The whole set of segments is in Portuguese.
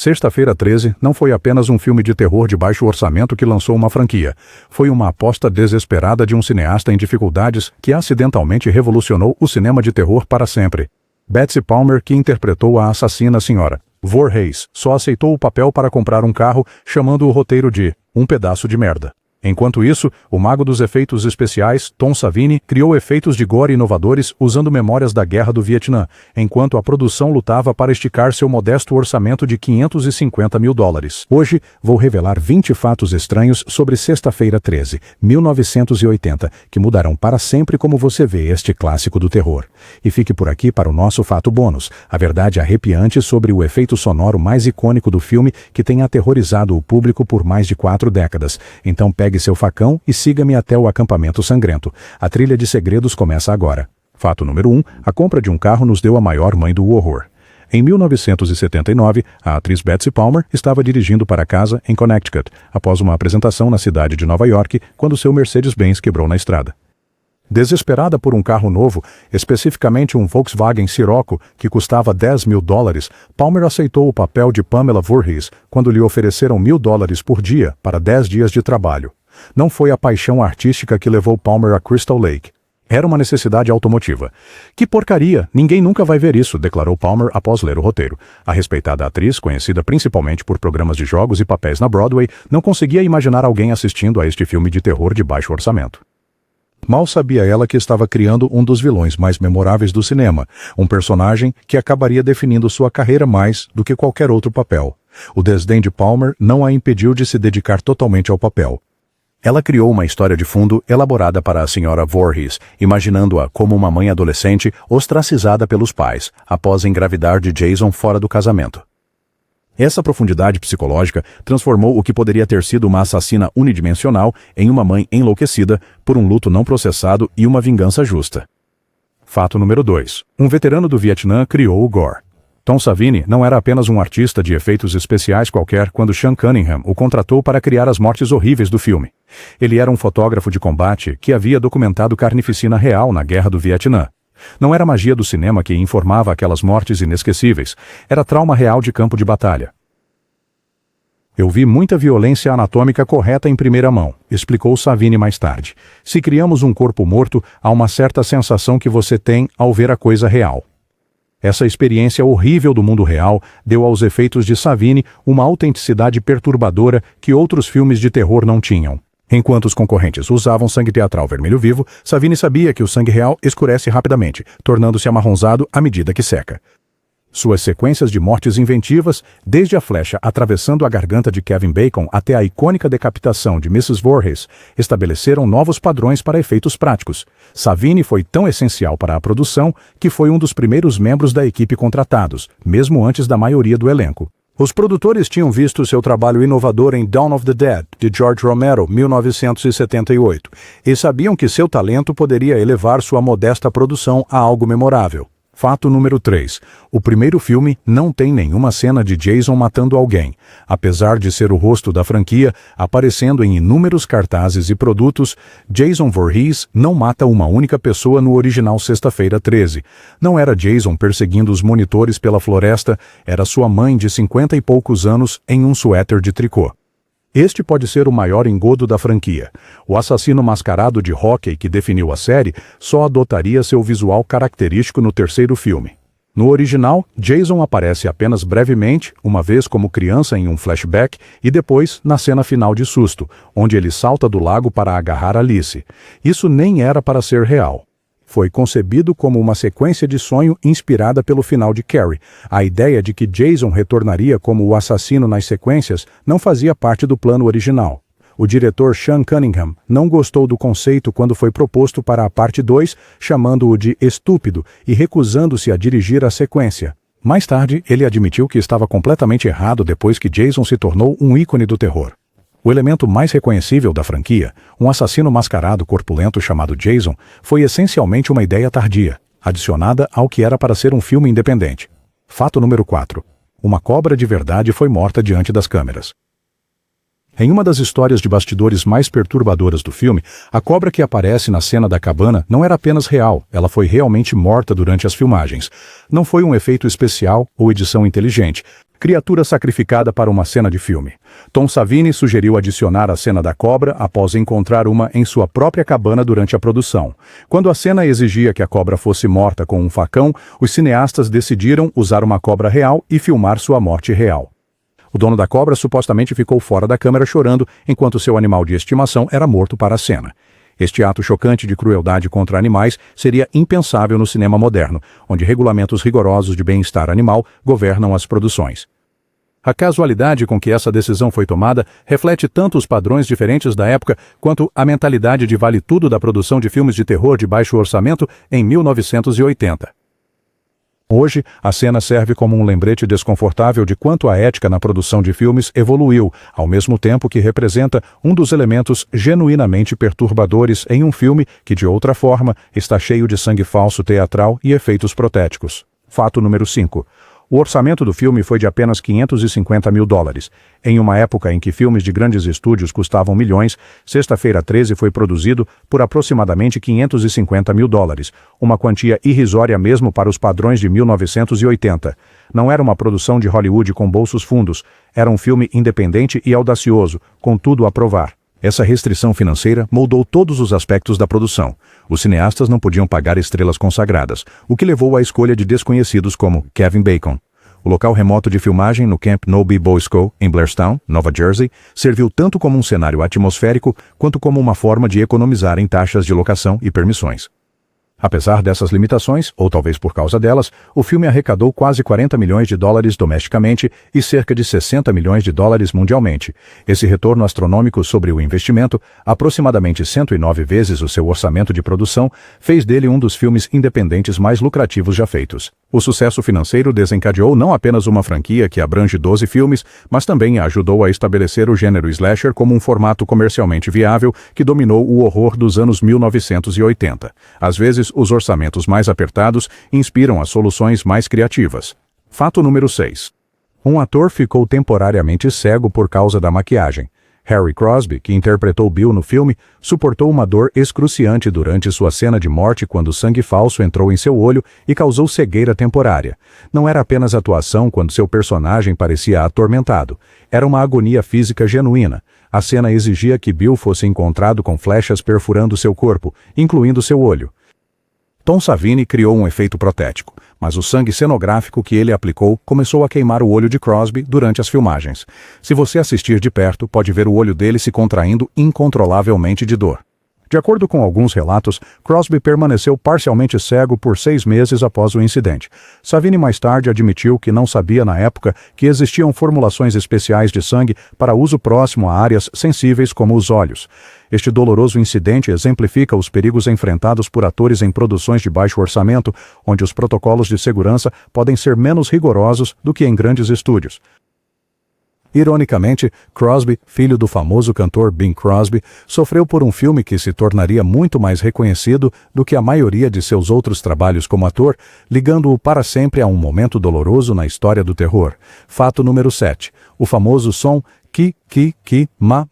Sexta-feira 13 não foi apenas um filme de terror de baixo orçamento que lançou uma franquia. Foi uma aposta desesperada de um cineasta em dificuldades que acidentalmente revolucionou o cinema de terror para sempre. Betsy Palmer, que interpretou a assassina Sra. Voorhees, só aceitou o papel para comprar um carro, chamando o roteiro de "um pedaço de merda". Enquanto isso, o mago dos efeitos especiais, Tom Savini, criou efeitos de gore inovadores usando memórias da Guerra do Vietnã, enquanto a produção lutava para esticar seu modesto orçamento de $550 mil. Hoje, vou revelar 20 fatos estranhos sobre Sexta-feira 13, 1980, que mudarão para sempre como você vê este clássico do terror. E fique por aqui para o nosso fato bônus, a verdade arrepiante sobre o efeito sonoro mais icônico do filme que tem aterrorizado o público por mais de 4 décadas. Então pegue seu facão e siga-me até o acampamento sangrento. A trilha de segredos começa agora. Fato número 1. A compra de um carro nos deu a maior mãe do horror. Em 1979, a atriz Betsy Palmer estava dirigindo para casa em Connecticut, após uma apresentação na cidade de Nova York, quando seu Mercedes-Benz quebrou na estrada. Desesperada por um carro novo, especificamente um Volkswagen Scirocco, que custava $10 mil, Palmer aceitou o papel de Pamela Voorhees quando lhe ofereceram $1.000 por dia para 10 dias de trabalho. Não foi a paixão artística que levou Palmer a Crystal Lake. Era uma necessidade automotiva. "Que porcaria! Ninguém nunca vai ver isso", declarou Palmer após ler o roteiro. A respeitada atriz, conhecida principalmente por programas de jogos e papéis na Broadway, não conseguia imaginar alguém assistindo a este filme de terror de baixo orçamento. Mal sabia ela que estava criando um dos vilões mais memoráveis do cinema, um personagem que acabaria definindo sua carreira mais do que qualquer outro papel. O desdém de Palmer não a impediu de se dedicar totalmente ao papel. Ela criou uma história de fundo elaborada para a Sra. Voorhees, imaginando-a como uma mãe adolescente ostracizada pelos pais, após engravidar de Jason fora do casamento. Essa profundidade psicológica transformou o que poderia ter sido uma assassina unidimensional em uma mãe enlouquecida por um luto não processado e uma vingança justa. Fato número 2. Um veterano do Vietnã criou o gore. Tom Savini não era apenas um artista de efeitos especiais qualquer quando Sean Cunningham o contratou para criar as mortes horríveis do filme. Ele era um fotógrafo de combate que havia documentado carnificina real na Guerra do Vietnã. Não era magia do cinema que informava aquelas mortes inesquecíveis, era trauma real de campo de batalha. "Eu vi muita violência anatômica correta em primeira mão", explicou Savini mais tarde. "Se criamos um corpo morto, há uma certa sensação que você tem ao ver a coisa real." Essa experiência horrível do mundo real deu aos efeitos de Savini uma autenticidade perturbadora que outros filmes de terror não tinham. Enquanto os concorrentes usavam sangue teatral vermelho vivo, Savini sabia que o sangue real escurece rapidamente, tornando-se amarronzado à medida que seca. Suas sequências de mortes inventivas, desde a flecha atravessando a garganta de Kevin Bacon até a icônica decapitação de Mrs. Voorhees, estabeleceram novos padrões para efeitos práticos. Savini foi tão essencial para a produção que foi um dos primeiros membros da equipe contratados, mesmo antes da maioria do elenco. Os produtores tinham visto seu trabalho inovador em Dawn of the Dead, de George Romero, 1978, e sabiam que seu talento poderia elevar sua modesta produção a algo memorável. Fato número 3. O primeiro filme não tem nenhuma cena de Jason matando alguém, apesar de ser o rosto da franquia, aparecendo em inúmeros cartazes e produtos. Jason Voorhees não mata uma única pessoa no original Sexta-feira 13. Não era Jason perseguindo os monitores pela floresta, era sua mãe de 50 e poucos anos em um suéter de tricô. Este pode ser o maior engodo da franquia. O assassino mascarado de hóquei que definiu a série só adotaria seu visual característico no terceiro filme. No original, Jason aparece apenas brevemente, uma vez como criança em um flashback, e depois na cena final de susto, onde ele salta do lago para agarrar Alice. Isso nem era para ser real. Foi concebido como uma sequência de sonho inspirada pelo final de Carrie. A ideia de que Jason retornaria como o assassino nas sequências não fazia parte do plano original. O diretor Sean Cunningham não gostou do conceito quando foi proposto para a parte 2, chamando-o de estúpido e recusando-se a dirigir a sequência. Mais tarde, ele admitiu que estava completamente errado depois que Jason se tornou um ícone do terror. O elemento mais reconhecível da franquia, um assassino mascarado corpulento chamado Jason, foi essencialmente uma ideia tardia, adicionada ao que era para ser um filme independente. Fato número 4. Uma cobra de verdade foi morta diante das câmeras. Em uma das histórias de bastidores mais perturbadoras do filme, a cobra que aparece na cena da cabana não era apenas real, ela foi realmente morta durante as filmagens. Não foi um efeito especial ou edição inteligente. Criatura sacrificada para uma cena de filme. Tom Savini sugeriu adicionar a cena da cobra após encontrar uma em sua própria cabana durante a produção. Quando a cena exigia que a cobra fosse morta com um facão, os cineastas decidiram usar uma cobra real e filmar sua morte real. O dono da cobra supostamente ficou fora da câmera chorando enquanto seu animal de estimação era morto para a cena. Este ato chocante de crueldade contra animais seria impensável no cinema moderno, onde regulamentos rigorosos de bem-estar animal governam as produções. A casualidade com que essa decisão foi tomada reflete tanto os padrões diferentes da época quanto a mentalidade de vale-tudo da produção de filmes de terror de baixo orçamento em 1980. Hoje, a cena serve como um lembrete desconfortável de quanto a ética na produção de filmes evoluiu, ao mesmo tempo que representa um dos elementos genuinamente perturbadores em um filme que, de outra forma, está cheio de sangue falso teatral e efeitos protéticos. Fato número 5. O orçamento do filme foi de apenas $550 mil. Em uma época em que filmes de grandes estúdios custavam milhões, Sexta-feira 13 foi produzido por aproximadamente $550 mil, uma quantia irrisória mesmo para os padrões de 1980. Não era uma produção de Hollywood com bolsos fundos, era um filme independente e audacioso, com tudo a provar. Essa restrição financeira moldou todos os aspectos da produção. Os cineastas não podiam pagar estrelas consagradas, o que levou à escolha de desconhecidos como Kevin Bacon. O local remoto de filmagem no Camp Nobi-Bosco, em Blairstown, Nova Jersey, serviu tanto como um cenário atmosférico quanto como uma forma de economizar em taxas de locação e permissões. Apesar dessas limitações, ou talvez por causa delas, o filme arrecadou quase $40 milhões domesticamente e cerca de $60 milhões mundialmente. Esse retorno astronômico sobre o investimento, aproximadamente 109 vezes o seu orçamento de produção, fez dele um dos filmes independentes mais lucrativos já feitos. O sucesso financeiro desencadeou não apenas uma franquia que abrange 12 filmes, mas também ajudou a estabelecer o gênero slasher como um formato comercialmente viável que dominou o horror dos anos 1980. Às vezes, os orçamentos mais apertados inspiram as soluções mais criativas. Fato número 6. Um ator ficou temporariamente cego por causa da maquiagem. Harry Crosby, que interpretou Bill no filme, suportou uma dor excruciante durante sua cena de morte quando sangue falso entrou em seu olho e causou cegueira temporária. Não era apenas atuação quando seu personagem parecia atormentado. Era uma agonia física genuína. A cena exigia que Bill fosse encontrado com flechas perfurando seu corpo, incluindo seu olho. Tom Savini criou um efeito protético, mas o sangue cenográfico que ele aplicou começou a queimar o olho de Crosby durante as filmagens. Se você assistir de perto, pode ver o olho dele se contraindo incontrolavelmente de dor. De acordo com alguns relatos, Crosby permaneceu parcialmente cego por 6 meses após o incidente. Savini mais tarde admitiu que não sabia na época que existiam formulações especiais de sangue para uso próximo a áreas sensíveis como os olhos. Este doloroso incidente exemplifica os perigos enfrentados por atores em produções de baixo orçamento, onde os protocolos de segurança podem ser menos rigorosos do que em grandes estúdios. Ironicamente, Crosby, filho do famoso cantor Bing Crosby, sofreu por um filme que se tornaria muito mais reconhecido do que a maioria de seus outros trabalhos como ator, ligando-o para sempre a um momento doloroso na história do terror. Fato número 7. O famoso som ki, ma,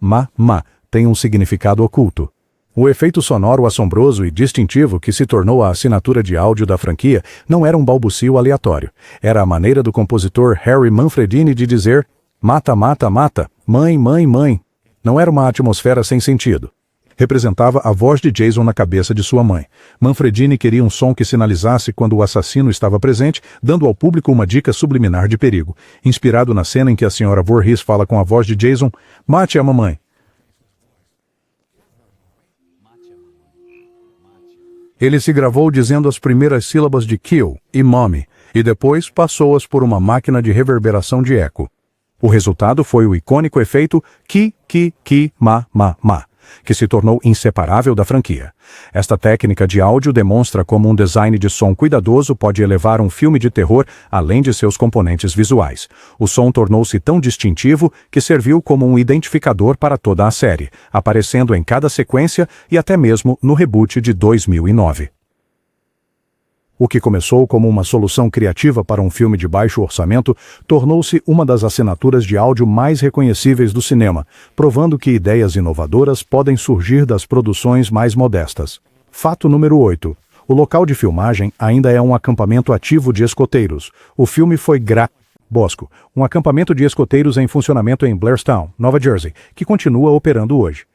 tem um significado oculto. O efeito sonoro assombroso e distintivo que se tornou a assinatura de áudio da franquia não era um balbucio aleatório. Era a maneira do compositor Harry Manfredini de dizer "mata, mata, mata, mãe, mãe, mãe". Não era uma atmosfera sem sentido. Representava a voz de Jason na cabeça de sua mãe. Manfredini queria um som que sinalizasse quando o assassino estava presente, dando ao público uma dica subliminar de perigo. Inspirado na cena em que a senhora Voorhees fala com a voz de Jason, "Mate a mamãe". Ele se gravou dizendo as primeiras sílabas de kill e mommy, e depois passou-as por uma máquina de reverberação de eco. O resultado foi o icônico efeito ki, ma, que se tornou inseparável da franquia. Esta técnica de áudio demonstra como um design de som cuidadoso pode elevar um filme de terror além de seus componentes visuais. O som tornou-se tão distintivo que serviu como um identificador para toda a série, aparecendo em cada sequência e até mesmo no reboot de 2009. O que começou como uma solução criativa para um filme de baixo orçamento tornou-se uma das assinaturas de áudio mais reconhecíveis do cinema, provando que ideias inovadoras podem surgir das produções mais modestas. Fato número 8. O local de filmagem ainda é um acampamento ativo de escoteiros. O filme foi Bosco, um acampamento de escoteiros em funcionamento em Blairstown, Nova Jersey, que continua operando hoje.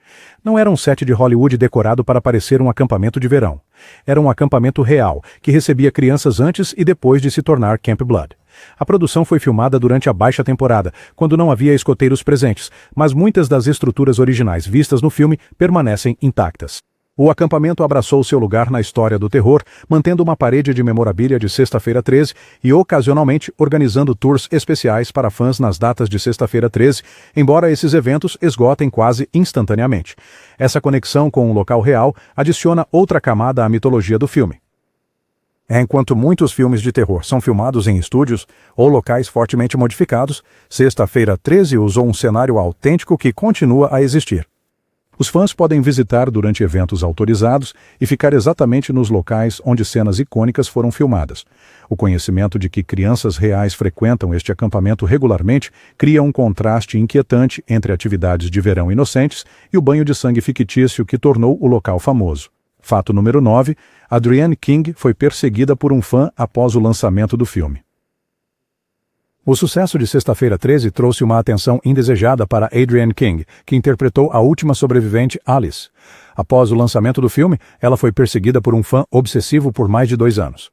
Não era um set de Hollywood decorado para parecer um acampamento de verão. Era um acampamento real, que recebia crianças antes e depois de se tornar Camp Blood. A produção foi filmada durante a baixa temporada, quando não havia escoteiros presentes, mas muitas das estruturas originais vistas no filme permanecem intactas. O acampamento abraçou seu lugar na história do terror, mantendo uma parede de memorabilia de Sexta-feira 13 e ocasionalmente organizando tours especiais para fãs nas datas de Sexta-feira 13, embora esses eventos esgotem quase instantaneamente. Essa conexão com o local real adiciona outra camada à mitologia do filme. Enquanto muitos filmes de terror são filmados em estúdios ou locais fortemente modificados, Sexta-feira 13 usou um cenário autêntico que continua a existir. Os fãs podem visitar durante eventos autorizados e ficar exatamente nos locais onde cenas icônicas foram filmadas. O conhecimento de que crianças reais frequentam este acampamento regularmente cria um contraste inquietante entre atividades de verão inocentes e o banho de sangue fictício que tornou o local famoso. Fato número 9. Adrienne King foi perseguida por um fã após o lançamento do filme. O sucesso de Sexta-feira 13 trouxe uma atenção indesejada para Adrienne King, que interpretou a última sobrevivente, Alice. Após o lançamento do filme, ela foi perseguida por um fã obsessivo por mais de 2 anos.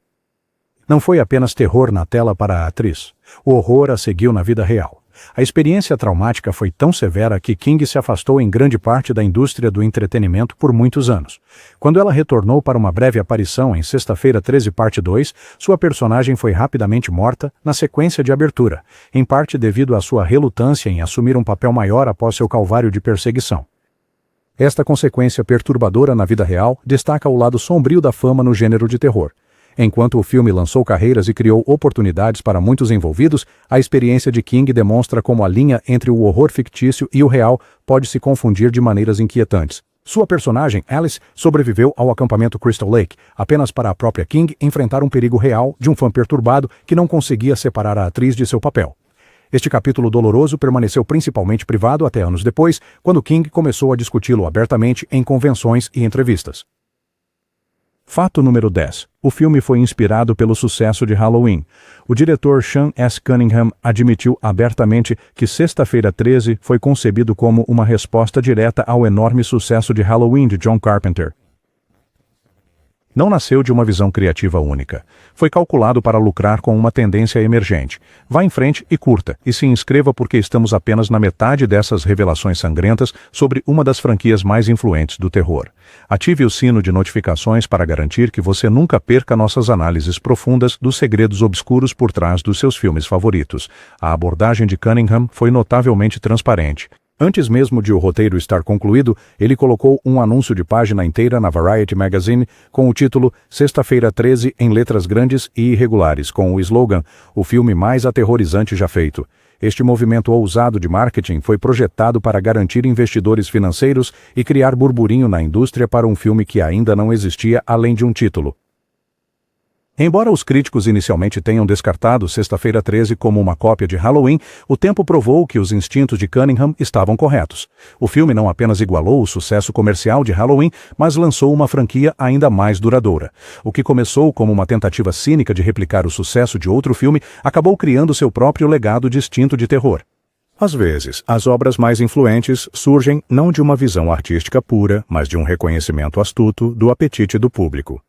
Não foi apenas terror na tela para a atriz. O horror a seguiu na vida real. A experiência traumática foi tão severa que King se afastou em grande parte da indústria do entretenimento por muitos anos. Quando ela retornou para uma breve aparição em Sexta-feira 13 Parte 2, sua personagem foi rapidamente morta na sequência de abertura, em parte devido à sua relutância em assumir um papel maior após seu calvário de perseguição. Esta consequência perturbadora na vida real destaca o lado sombrio da fama no gênero de terror. Enquanto o filme lançou carreiras e criou oportunidades para muitos envolvidos, a experiência de King demonstra como a linha entre o horror fictício e o real pode se confundir de maneiras inquietantes. Sua personagem, Alice, sobreviveu ao acampamento Crystal Lake, apenas para a própria King enfrentar um perigo real de um fã perturbado que não conseguia separar a atriz de seu papel. Este capítulo doloroso permaneceu principalmente privado até anos depois, quando King começou a discuti-lo abertamente em convenções e entrevistas. Fato número 10. O filme foi inspirado pelo sucesso de Halloween. O diretor Sean S. Cunningham admitiu abertamente que Sexta-feira 13 foi concebido como uma resposta direta ao enorme sucesso de Halloween de John Carpenter. Não nasceu de uma visão criativa única. Foi calculado para lucrar com uma tendência emergente. Vá em frente e curta, e se inscreva porque estamos apenas na metade dessas revelações sangrentas sobre uma das franquias mais influentes do terror. Ative o sino de notificações para garantir que você nunca perca nossas análises profundas dos segredos obscuros por trás dos seus filmes favoritos. A abordagem de Cunningham foi notavelmente transparente. Antes mesmo de o roteiro estar concluído, ele colocou um anúncio de página inteira na Variety Magazine com o título Sexta-feira 13 em letras grandes e irregulares, com o slogan "O filme mais aterrorizante já feito". Este movimento ousado de marketing foi projetado para garantir investidores financeiros e criar burburinho na indústria para um filme que ainda não existia além de um título. Embora os críticos inicialmente tenham descartado Sexta-feira 13 como uma cópia de Halloween, o tempo provou que os instintos de Cunningham estavam corretos. O filme não apenas igualou o sucesso comercial de Halloween, mas lançou uma franquia ainda mais duradoura. O que começou como uma tentativa cínica de replicar o sucesso de outro filme, acabou criando seu próprio legado distinto de terror. Às vezes, as obras mais influentes surgem não de uma visão artística pura, mas de um reconhecimento astuto do apetite do público.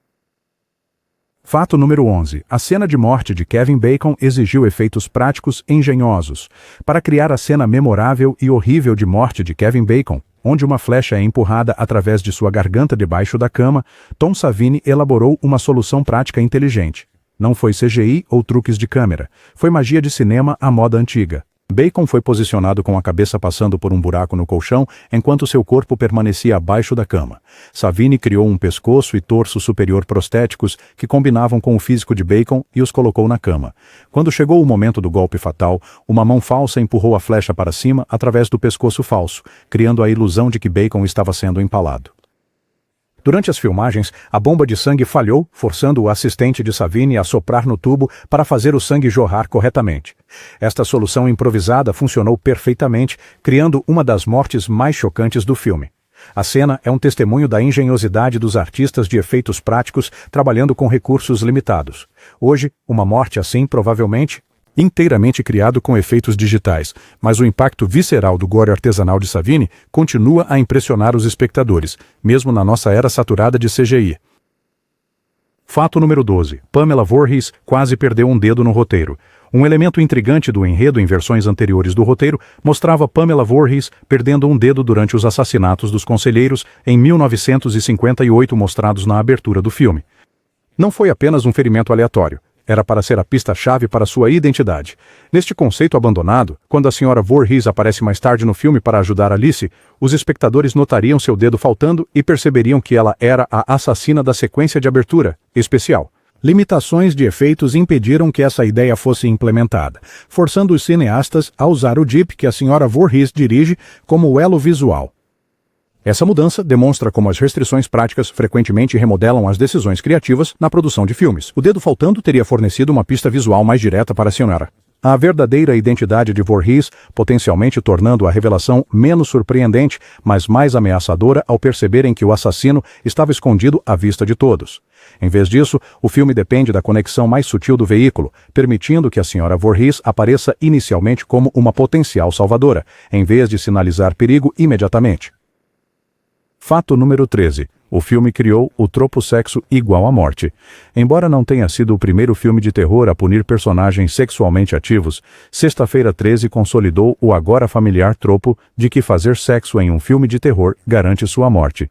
Fato número 11. A cena de morte de Kevin Bacon exigiu efeitos práticos engenhosos. Para criar a cena memorável e horrível de morte de Kevin Bacon, onde uma flecha é empurrada através de sua garganta debaixo da cama, Tom Savini elaborou uma solução prática inteligente. Não foi CGI ou truques de câmera, foi magia de cinema à moda antiga. Bacon foi posicionado com a cabeça passando por um buraco no colchão, enquanto seu corpo permanecia abaixo da cama. Savini criou um pescoço e torso superior prostéticos que combinavam com o físico de Bacon e os colocou na cama. Quando chegou o momento do golpe fatal, uma mão falsa empurrou a flecha para cima através do pescoço falso, criando a ilusão de que Bacon estava sendo empalado. Durante as filmagens, a bomba de sangue falhou, forçando o assistente de Savini a soprar no tubo para fazer o sangue jorrar corretamente. Esta solução improvisada funcionou perfeitamente, criando uma das mortes mais chocantes do filme. A cena é um testemunho da engenhosidade dos artistas de efeitos práticos trabalhando com recursos limitados. Hoje, uma morte assim provavelmente inteiramente criado com efeitos digitais, mas o impacto visceral do gore artesanal de Savini continua a impressionar os espectadores, mesmo na nossa era saturada de CGI. Fato número 12. Pamela Voorhees quase perdeu um dedo no roteiro. Um elemento intrigante do enredo em versões anteriores do roteiro mostrava Pamela Voorhees perdendo um dedo durante os assassinatos dos conselheiros em 1958 mostrados na abertura do filme. Não foi apenas um ferimento aleatório. Era para ser a pista-chave para sua identidade. Neste conceito abandonado, quando a Sra. Voorhees aparece mais tarde no filme para ajudar Alice, os espectadores notariam seu dedo faltando e perceberiam que ela era a assassina da sequência de abertura especial. Limitações de efeitos impediram que essa ideia fosse implementada, forçando os cineastas a usar o Jeep que a Sra. Voorhees dirige como elo visual. Essa mudança demonstra como as restrições práticas frequentemente remodelam as decisões criativas na produção de filmes. O dedo faltando teria fornecido uma pista visual mais direta para a senhora. A verdadeira identidade de Voorhees, potencialmente tornando a revelação menos surpreendente, mas mais ameaçadora ao perceberem que o assassino estava escondido à vista de todos. Em vez disso, o filme depende da conexão mais sutil do veículo, permitindo que a Sra. Voorhees apareça inicialmente como uma potencial salvadora, em vez de sinalizar perigo imediatamente. Fato número 13. O filme criou o tropo sexo igual à morte. Embora não tenha sido o primeiro filme de terror a punir personagens sexualmente ativos, Sexta-feira 13 consolidou o agora familiar tropo de que fazer sexo em um filme de terror garante sua morte.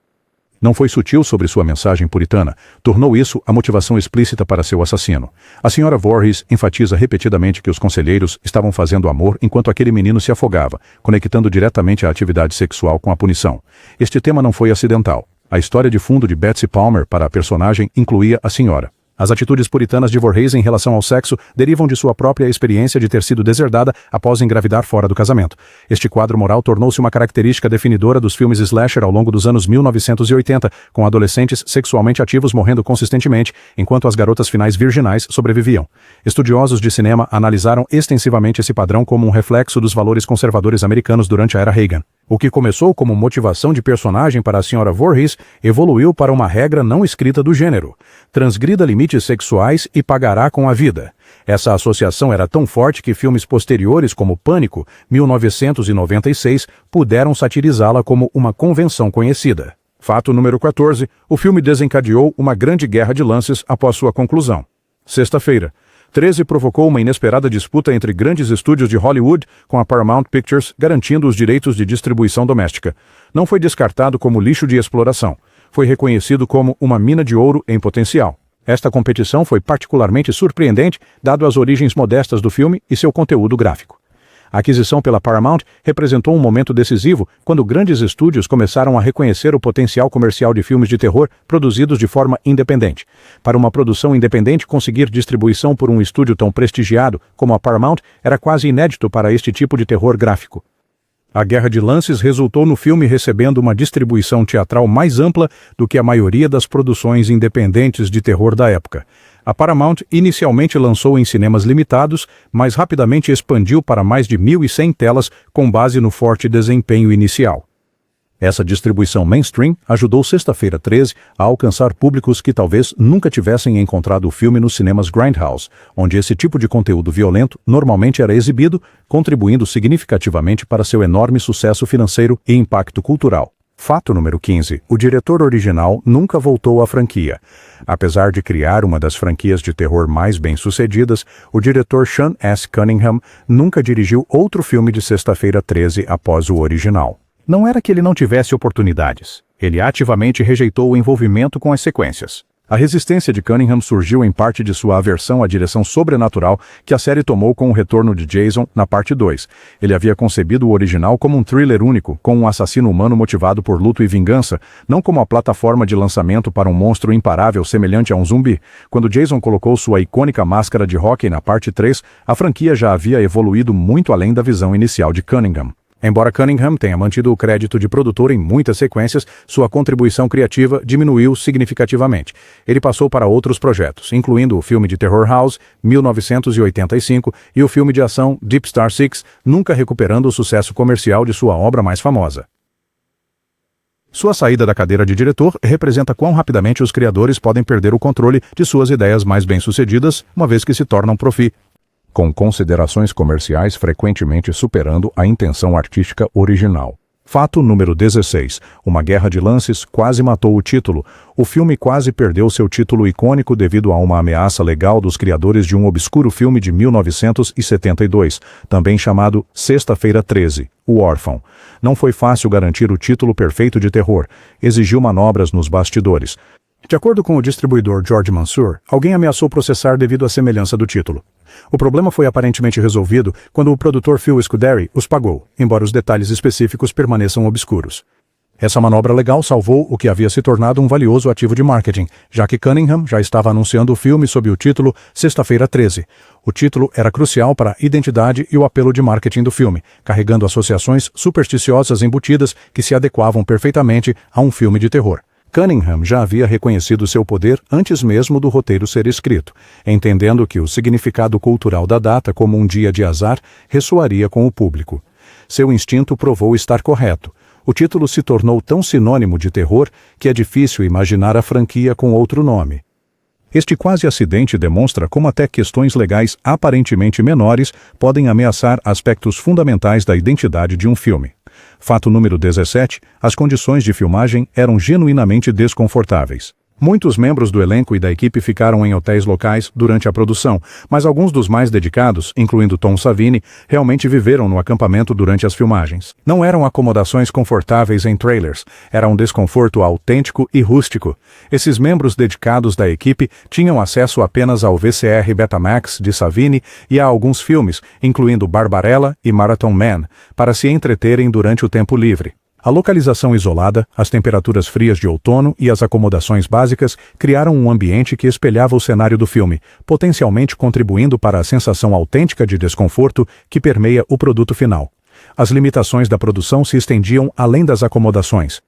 Não foi sutil sobre sua mensagem puritana, tornou isso a motivação explícita para seu assassino. A Sra. Voorhees enfatiza repetidamente que os conselheiros estavam fazendo amor enquanto aquele menino se afogava, conectando diretamente a atividade sexual com a punição. Este tema não foi acidental. A história de fundo de Betsy Palmer para a personagem incluía a senhora. As atitudes puritanas de Voorhees em relação ao sexo derivam de sua própria experiência de ter sido deserdada após engravidar fora do casamento. Este quadro moral tornou-se uma característica definidora dos filmes slasher ao longo dos anos 1980, com adolescentes sexualmente ativos morrendo consistentemente, enquanto as garotas finais virginais sobreviviam. Estudiosos de cinema analisaram extensivamente esse padrão como um reflexo dos valores conservadores americanos durante a era Reagan. O que começou como motivação de personagem para a Sra. Voorhees evoluiu para uma regra não escrita do gênero. Transgrida limites sexuais e pagará com a vida. Essa associação era tão forte que filmes posteriores como Pânico, 1996, puderam satirizá-la como uma convenção conhecida. Fato número 14. O filme desencadeou uma grande guerra de lances após sua conclusão. Sexta-feira 13 provocou uma inesperada disputa entre grandes estúdios de Hollywood com a Paramount Pictures garantindo os direitos de distribuição doméstica. Não foi descartado como lixo de exploração. Foi reconhecido como uma mina de ouro em potencial. Esta competição foi particularmente surpreendente, dado as origens modestas do filme e seu conteúdo gráfico. A aquisição pela Paramount representou um momento decisivo quando grandes estúdios começaram a reconhecer o potencial comercial de filmes de terror produzidos de forma independente. Para uma produção independente conseguir distribuição por um estúdio tão prestigiado como a Paramount era quase inédito para este tipo de terror gráfico. A guerra de lances resultou no filme recebendo uma distribuição teatral mais ampla do que a maioria das produções independentes de terror da época. A Paramount inicialmente lançou em cinemas limitados, mas rapidamente expandiu para mais de 1.100 telas com base no forte desempenho inicial. Essa distribuição mainstream ajudou Sexta-feira 13 a alcançar públicos que talvez nunca tivessem encontrado o filme nos cinemas Grindhouse, onde esse tipo de conteúdo violento normalmente era exibido, contribuindo significativamente para seu enorme sucesso financeiro e impacto cultural. Fato número 15. O diretor original nunca voltou à franquia. Apesar de criar uma das franquias de terror mais bem-sucedidas, o diretor Sean S. Cunningham nunca dirigiu outro filme de Sexta-feira 13 após o original. Não era que ele não tivesse oportunidades. Ele ativamente rejeitou o envolvimento com as sequências. A resistência de Cunningham surgiu em parte de sua aversão à direção sobrenatural que a série tomou com o retorno de Jason na parte 2. Ele havia concebido o original como um thriller único, com um assassino humano motivado por luto e vingança, não como a plataforma de lançamento para um monstro imparável semelhante a um zumbi. Quando Jason colocou sua icônica máscara de hóquei na parte 3, a franquia já havia evoluído muito além da visão inicial de Cunningham. Embora Cunningham tenha mantido o crédito de produtor em muitas sequências, sua contribuição criativa diminuiu significativamente. Ele passou para outros projetos, incluindo o filme de terror House, 1985, e o filme de ação Deep Star Six, nunca recuperando o sucesso comercial de sua obra mais famosa. Sua saída da cadeira de diretor representa quão rapidamente os criadores podem perder o controle de suas ideias mais bem-sucedidas, uma vez que se tornam com considerações comerciais frequentemente superando a intenção artística original. Fato número 16. Uma guerra de lances quase matou o título. O filme quase perdeu seu título icônico devido a uma ameaça legal dos criadores de um obscuro filme de 1972, também chamado Sexta-feira 13, O Órfão. Não foi fácil garantir o título perfeito de terror. Exigiu manobras nos bastidores. De acordo com o distribuidor George Mansour, alguém ameaçou processar devido à semelhança do título. O problema foi aparentemente resolvido quando o produtor Phil Scuderi os pagou, embora os detalhes específicos permaneçam obscuros. Essa manobra legal salvou o que havia se tornado um valioso ativo de marketing, já que Cunningham já estava anunciando o filme sob o título Sexta-feira 13. O título era crucial para a identidade e o apelo de marketing do filme, carregando associações supersticiosas embutidas que se adequavam perfeitamente a um filme de terror. Cunningham já havia reconhecido seu poder antes mesmo do roteiro ser escrito, entendendo que o significado cultural da data como um dia de azar ressoaria com o público. Seu instinto provou estar correto. O título se tornou tão sinônimo de terror que é difícil imaginar a franquia com outro nome. Este quase acidente demonstra como até questões legais aparentemente menores podem ameaçar aspectos fundamentais da identidade de um filme. Fato número 17. As condições de filmagem eram genuinamente desconfortáveis. Muitos membros do elenco e da equipe ficaram em hotéis locais durante a produção, mas alguns dos mais dedicados, incluindo Tom Savini, realmente viveram no acampamento durante as filmagens. Não eram acomodações confortáveis em trailers, era um desconforto autêntico e rústico. Esses membros dedicados da equipe tinham acesso apenas ao VCR Betamax de Savini e a alguns filmes, incluindo Barbarella e Marathon Man, para se entreterem durante o tempo livre. A localização isolada, as temperaturas frias de outono e as acomodações básicas criaram um ambiente que espelhava o cenário do filme, potencialmente contribuindo para a sensação autêntica de desconforto que permeia o produto final. As limitações da produção se estendiam além das acomodações.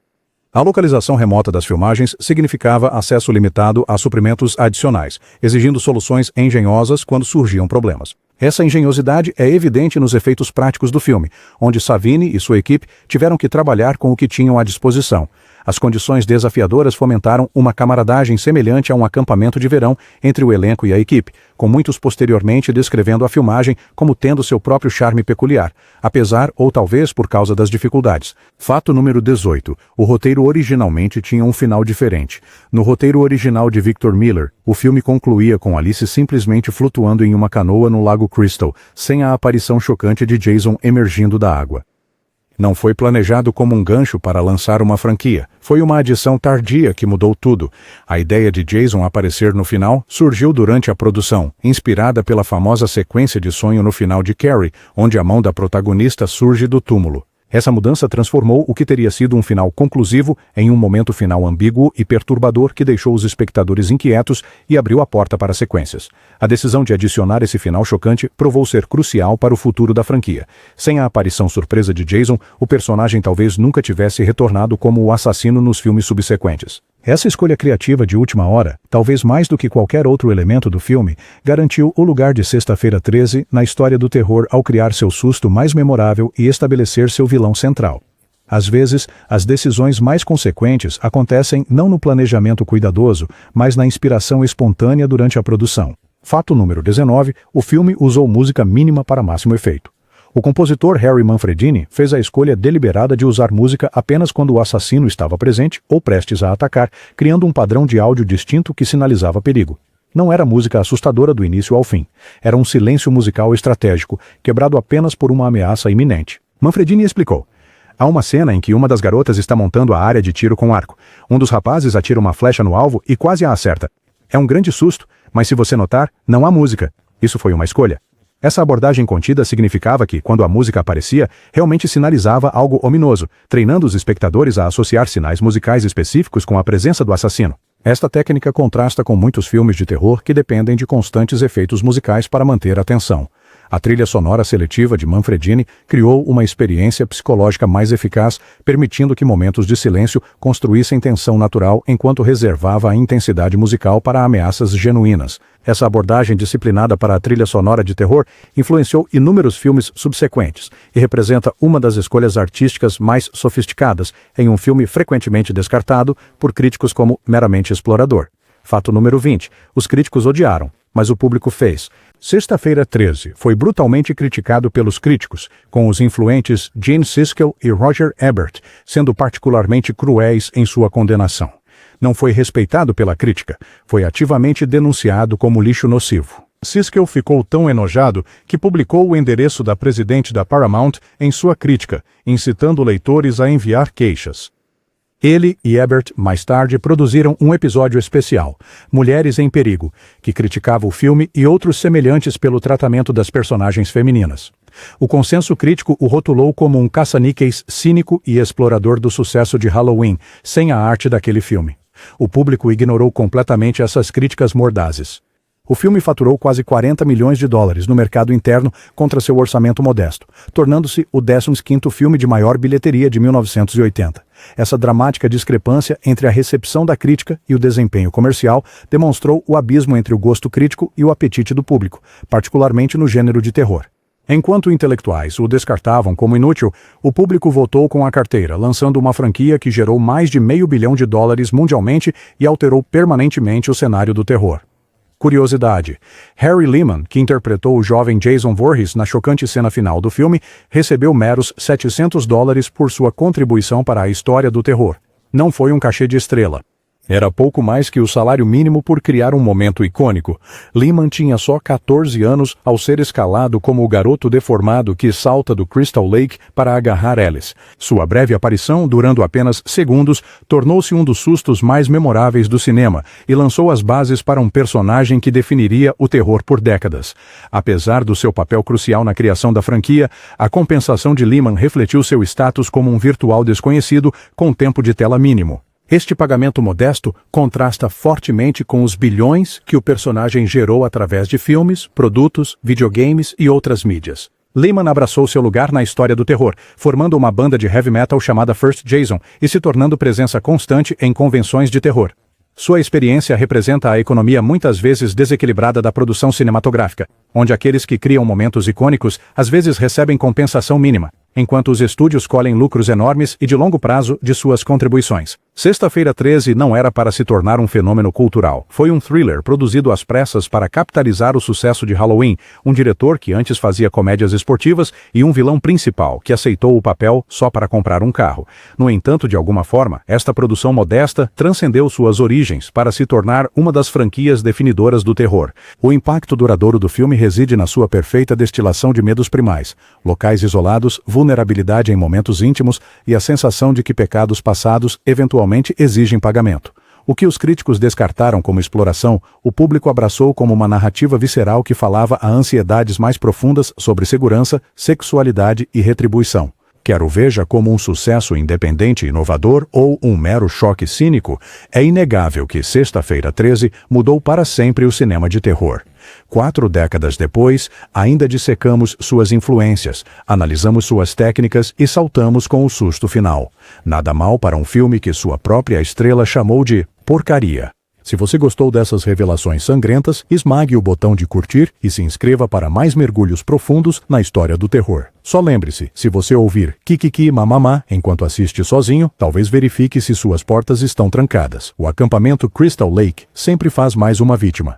A localização remota das filmagens significava acesso limitado a suprimentos adicionais, exigindo soluções engenhosas quando surgiam problemas. Essa engenhosidade é evidente nos efeitos práticos do filme, onde Savini e sua equipe tiveram que trabalhar com o que tinham à disposição. As condições desafiadoras fomentaram uma camaradagem semelhante a um acampamento de verão entre o elenco e a equipe, com muitos posteriormente descrevendo a filmagem como tendo seu próprio charme peculiar, apesar ou talvez por causa das dificuldades. Fato número 18. O roteiro originalmente tinha um final diferente. No roteiro original de Victor Miller, o filme concluía com Alice simplesmente flutuando em uma canoa no Lago Crystal, sem a aparição chocante de Jason emergindo da água. Não foi planejado como um gancho para lançar uma franquia. Foi uma adição tardia que mudou tudo. A ideia de Jason aparecer no final surgiu durante a produção, inspirada pela famosa sequência de sonho no final de Carrie, onde a mão da protagonista surge do túmulo. Essa mudança transformou o que teria sido um final conclusivo em um momento final ambíguo e perturbador que deixou os espectadores inquietos e abriu a porta para sequências. A decisão de adicionar esse final chocante provou ser crucial para o futuro da franquia. Sem a aparição surpresa de Jason, o personagem talvez nunca tivesse retornado como o assassino nos filmes subsequentes. Essa escolha criativa de última hora, talvez mais do que qualquer outro elemento do filme, garantiu o lugar de Sexta-feira 13 na história do terror ao criar seu susto mais memorável e estabelecer seu vilão central. Às vezes, as decisões mais consequentes acontecem não no planejamento cuidadoso, mas na inspiração espontânea durante a produção. Fato número 19, o filme usou música mínima para máximo efeito. O compositor Harry Manfredini fez a escolha deliberada de usar música apenas quando o assassino estava presente ou prestes a atacar, criando um padrão de áudio distinto que sinalizava perigo. Não era música assustadora do início ao fim. Era um silêncio musical estratégico, quebrado apenas por uma ameaça iminente. Manfredini explicou. Há uma cena em que uma das garotas está montando a área de tiro com arco. Um dos rapazes atira uma flecha no alvo e quase a acerta. É um grande susto, mas se você notar, não há música. Isso foi uma escolha. Essa abordagem contida significava que, quando a música aparecia, realmente sinalizava algo ominoso, treinando os espectadores a associar sinais musicais específicos com a presença do assassino. Esta técnica contrasta com muitos filmes de terror que dependem de constantes efeitos musicais para manter a atenção. A trilha sonora seletiva de Manfredini criou uma experiência psicológica mais eficaz, permitindo que momentos de silêncio construíssem tensão natural enquanto reservava a intensidade musical para ameaças genuínas. Essa abordagem disciplinada para a trilha sonora de terror influenciou inúmeros filmes subsequentes e representa uma das escolhas artísticas mais sofisticadas em um filme frequentemente descartado por críticos como meramente explorador. Fato número 20. Os críticos odiaram, mas o público fez. Sexta-feira 13 foi brutalmente criticado pelos críticos, com os influentes Gene Siskel e Roger Ebert sendo particularmente cruéis em sua condenação. Não foi respeitado pela crítica, foi ativamente denunciado como lixo nocivo. Siskel ficou tão enojado que publicou o endereço da presidente da Paramount em sua crítica, incitando leitores a enviar queixas. Ele e Ebert, mais tarde, produziram um episódio especial, Mulheres em Perigo, que criticava o filme e outros semelhantes pelo tratamento das personagens femininas. O consenso crítico o rotulou como um caça-níqueis cínico e explorador do sucesso de Halloween, sem a arte daquele filme. O público ignorou completamente essas críticas mordazes. O filme faturou quase 40 milhões de dólares no mercado interno contra seu orçamento modesto, tornando-se o 15º filme de maior bilheteria de 1980. Essa dramática discrepância entre a recepção da crítica e o desempenho comercial demonstrou o abismo entre o gosto crítico e o apetite do público, particularmente no gênero de terror. Enquanto intelectuais o descartavam como inútil, o público votou com a carteira, lançando uma franquia que gerou mais de $500 milhão mundialmente e alterou permanentemente o cenário do terror. Curiosidade: Harry Lehman, que interpretou o jovem Jason Voorhees na chocante cena final do filme, recebeu meros $700 por sua contribuição para a história do terror. Não foi um cachê de estrela. Era pouco mais que o salário mínimo por criar um momento icônico. Lehman tinha só 14 anos ao ser escalado como o garoto deformado que salta do Crystal Lake para agarrar Alice. Sua breve aparição, durando apenas segundos, tornou-se um dos sustos mais memoráveis do cinema e lançou as bases para um personagem que definiria o terror por décadas. Apesar do seu papel crucial na criação da franquia, a compensação de Lehman refletiu seu status como um virtual desconhecido com tempo de tela mínimo. Este pagamento modesto contrasta fortemente com os bilhões que o personagem gerou através de filmes, produtos, videogames e outras mídias. Lehman abraçou seu lugar na história do terror, formando uma banda de heavy metal chamada First Jason e se tornando presença constante em convenções de terror. Sua experiência representa a economia muitas vezes desequilibrada da produção cinematográfica, onde aqueles que criam momentos icônicos às vezes recebem compensação mínima, enquanto os estúdios colhem lucros enormes e de longo prazo de suas contribuições. Sexta-feira 13 não era para se tornar um fenômeno cultural. Foi um thriller produzido às pressas para capitalizar o sucesso de Halloween, um diretor que antes fazia comédias esportivas e um vilão principal que aceitou o papel só para comprar um carro. No entanto, de alguma forma, esta produção modesta transcendeu suas origens para se tornar uma das franquias definidoras do terror. O impacto duradouro do filme reside na sua perfeita destilação de medos primais, locais isolados, vulnerabilidade em momentos íntimos e a sensação de que pecados passados eventualmente exigem pagamento. O que os críticos descartaram como exploração, o público abraçou como uma narrativa visceral que falava a ansiedades mais profundas sobre segurança, sexualidade e retribuição. Quer o veja como um sucesso independente e inovador ou um mero choque cínico, é inegável que Sexta-feira 13 mudou para sempre o cinema de terror. 4 décadas depois, ainda dissecamos suas influências, analisamos suas técnicas e saltamos com o susto final. Nada mal para um filme que sua própria estrela chamou de porcaria. Se você gostou dessas revelações sangrentas, esmague o botão de curtir e se inscreva para mais mergulhos profundos na história do terror. Só lembre-se, se você ouvir kikiki mamamá enquanto assiste sozinho, talvez verifique se suas portas estão trancadas. O acampamento Crystal Lake sempre faz mais uma vítima.